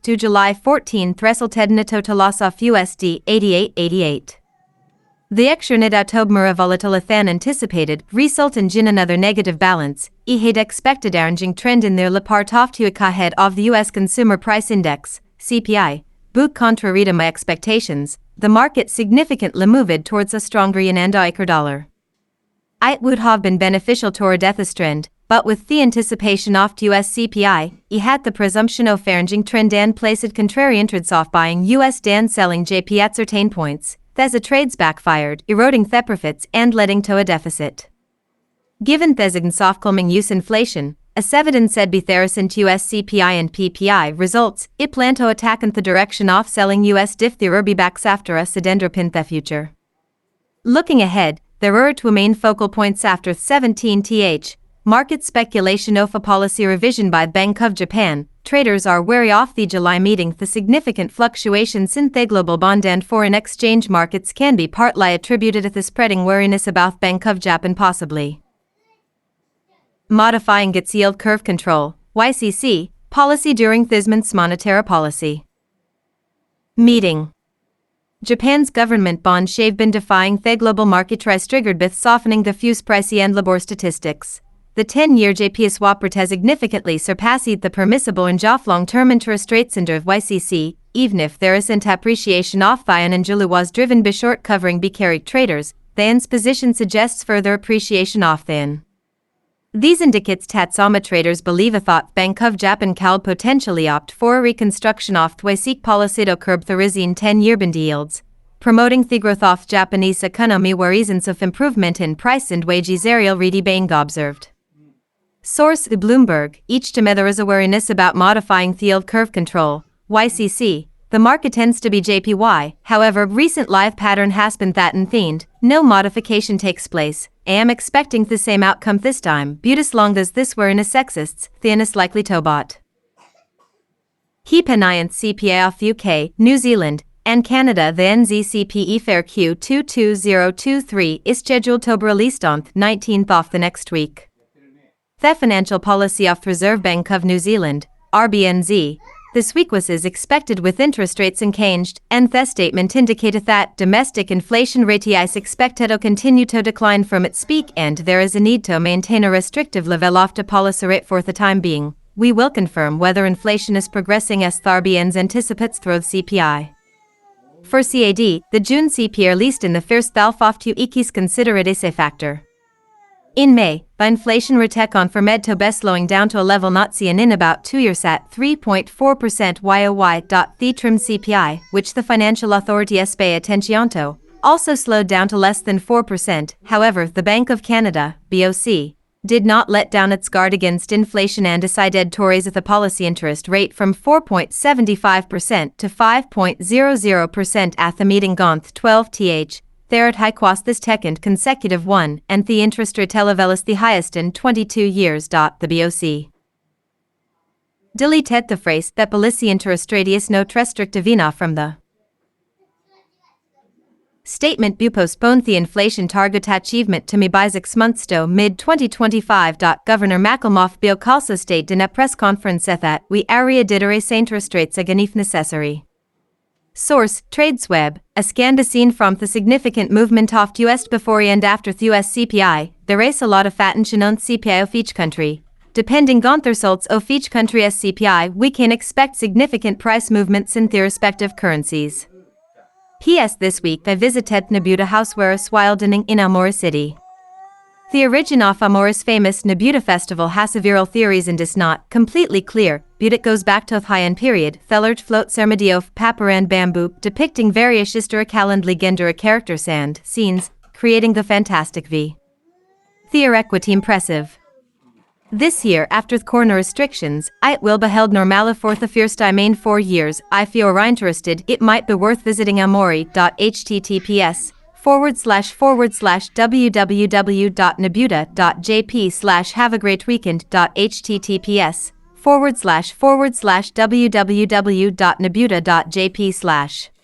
to July 14 resulted in a total loss of USD 88.88. The extranet October volatile than anticipated result in another negative balance. Had expected arranging trend in their part off to ahead of the US Consumer Price Index, CPI, but contrary to my expectations, the market significantly moved towards a stronger yen and dollar. It would have been beneficial toward death trend, but with the anticipation of US CPI, had the presumption of arranging trend and placed contrary interests off buying US and selling JP at certain points. The trades backfired, eroding the profits and leading to a deficit. Given the soft calming US inflation, as evidence said be there since US CPI and PPI results, it plan to attack in the direction of selling US diff the backs after a sedendropin the future. Looking ahead, there are two main focal points after 17th. Market speculation of a policy revision by Bank of Japan. Traders are wary of the July meeting. The significant fluctuations in the global bond and foreign exchange markets can be partly attributed to the spreading wariness about Bank of Japan possibly modifying its yield curve control, YCC, policy during this month's monetary policy meeting. Japan's government bond have been defying the global market triggered with softening the fuse pricey and labor statistics. The 10-year JP swap rate has significantly surpassed the permissible range of long-term interest rates under YCC, even if there isn't appreciation of the yen and July was driven by short covering be carried traders. The yen's position suggests further appreciation of the yen. These indicates Tatsama traders believe a thought Bank of Japan could potentially opt for a reconstruction of the YCC policy to curb the rising 10-year bond yields, promoting the growth of Japanese economy where reasons of improvement in price and wages are already being observed. Source: Bloomberg. Each time there is awareness about modifying the yield curve control, YCC, the market tends to be JPY. However, recent live pattern has been that in themed, no modification takes place. I am expecting the same outcome this time, but as long as this awareness exists, then is likely to bot. Keep an eye on CPI of UK, New Zealand, and Canada. The NZCPE Fair Q22023 is scheduled to be released on 19th of the next week. The financial policy of Reserve Bank of New Zealand, RBNZ, this week was as expected with interest rates unchanged, and the statement indicated that domestic inflation rate is expected to continue to decline from its peak and there is a need to maintain a restrictive level of the policy rate for the time being. We will confirm whether inflation is progressing as the RBNZ anticipates through the CPI. For CAD, the June CPI released in the first half of 2 is considered as a factor. In May, the inflation rate confirmed to be slowing down to a level not seen in about 2 years at 3.4% YOY. The trim CPI, which the financial authority pay attention to, also slowed down to less than 4%. However, the Bank of Canada, BOC, did not let down its guard against inflation and decided to raise the policy interest rate from 4.75% to 5.00% at the meeting on 12th. There at high cost this second consecutive one, and the interest rate level is the highest in 22 years. The BOC deleted the phrase that policy interest rate is not restrictive enough from the statement bu postponed the inflation target achievement to me by 6 months to mid-2025. Governor McElmoff Bill also stated in a press conference that we area did raise interest rates again if necessary. Source: TradesWeb. A scan seen from the significant movement of US before and after the US CPI, there is a lot of attention on CPI of each country. Depending on the results of each country's CPI, we can expect significant price movements in their respective currencies. P.S. This week I visited Nabuta House while dining in Amora City. The origin of Amora's famous Nabuta festival has several theories and is not completely clear, but it goes back to the Heian period. The large float ceremony of paper and bamboo, depicting various historical and legendary characters and scenes, creating the fantastic V. Theorequity impressive. This year, after the corona restrictions, it will be held normally for the first time in 4 years. If you are interested, it might be worth visiting https://www.nabuta.jp/have-a-great-weekend.https://www.nabuta.jp/